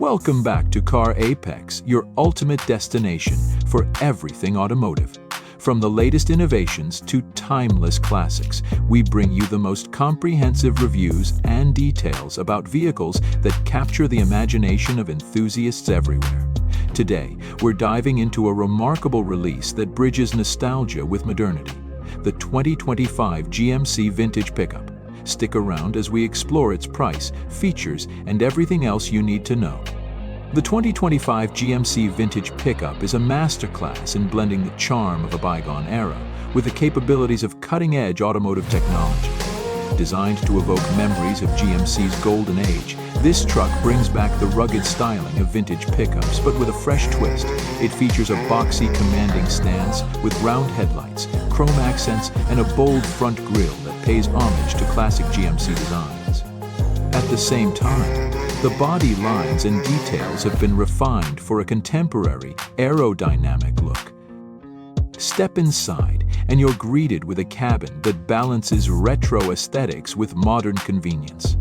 Welcome back to Car Apex, your ultimate destination for everything automotive. From the latest innovations to timeless classics, we bring you the most comprehensive reviews and details about vehicles that capture the imagination of enthusiasts everywhere. Today, we're diving into a remarkable release that bridges nostalgia with modernity, the 2025 GMC Vintage Pickup. Stick around as we explore its price, features, and everything else you need to know. The 2025 GMC Vintage Pickup is a masterclass in blending the charm of a bygone era with the capabilities of cutting-edge automotive technology. Designed to evoke memories of GMC's golden age, this truck brings back the rugged styling of vintage pickups, but with a fresh twist. It features a boxy, commanding stance with round headlights, chrome accents, and a bold front grille that pays homage to classic GMC designs. At the same time, the body lines and details have been refined for a contemporary, aerodynamic look. Step inside, and you're greeted with a cabin that balances retro aesthetics with modern convenience.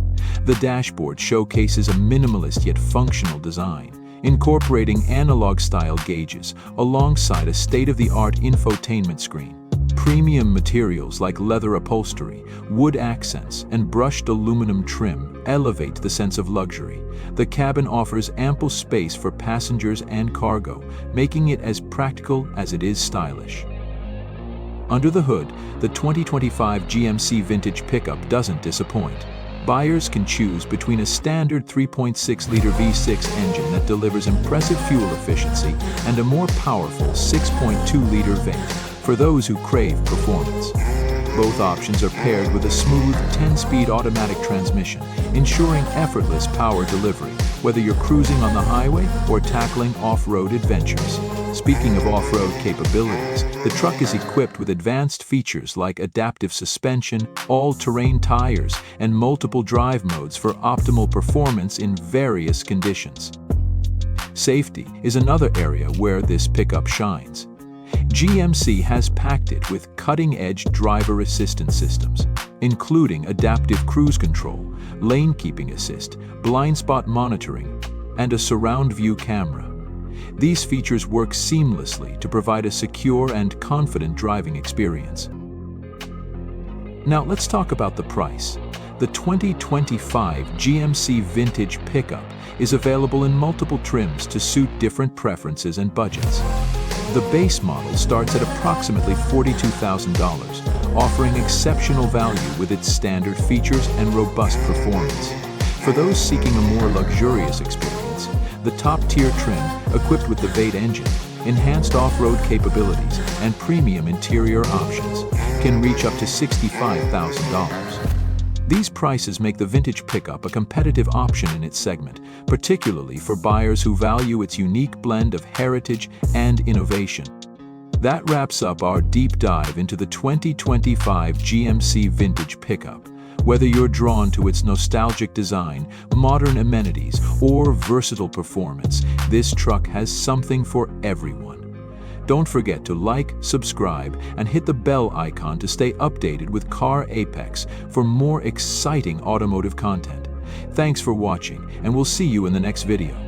The dashboard showcases a minimalist yet functional design, incorporating analog-style gauges alongside a state-of-the-art infotainment screen. Premium materials like leather upholstery, wood accents, and brushed aluminum trim elevate the sense of luxury. The cabin offers ample space for passengers and cargo, making it as practical as it is stylish. Under the hood, the 2025 GMC Vintage Pickup doesn't disappoint. Buyers can choose between a standard 3.6-liter V6 engine that delivers impressive fuel efficiency and a more powerful 6.2-liter V8 for those who crave performance. Both options are paired with a smooth 10-speed automatic transmission, ensuring effortless power delivery, whether you're cruising on the highway or tackling off-road adventures. Speaking of off-road capabilities, the truck is equipped with advanced features like adaptive suspension, all-terrain tires, and multiple drive modes for optimal performance in various conditions. Safety is another area where this pickup shines. GMC has packed it with cutting-edge driver assistance systems, including adaptive cruise control, lane keeping assist, blind spot monitoring, and a surround view camera. These features work seamlessly to provide a secure and confident driving experience. Now let's talk about the price. The 2025 GMC Vintage Pickup is available in multiple trims to suit different preferences and budgets. The base model starts at approximately $42,000, offering exceptional value with its standard features and robust performance. For those seeking a more luxurious experience, the top-tier trim, equipped with the V8 engine, enhanced off-road capabilities, and premium interior options, can reach up to $65,000. These prices make the Vintage Pickup a competitive option in its segment, particularly for buyers who value its unique blend of heritage and innovation. That wraps up our deep dive into the 2025 GMC Vintage Pickup. Whether you're drawn to its nostalgic design, modern amenities, or versatile performance, this truck has something for everyone. Don't forget to like, subscribe, and hit the bell icon to stay updated with Car Apex for more exciting automotive content. Thanks for watching, and we'll see you in the next video.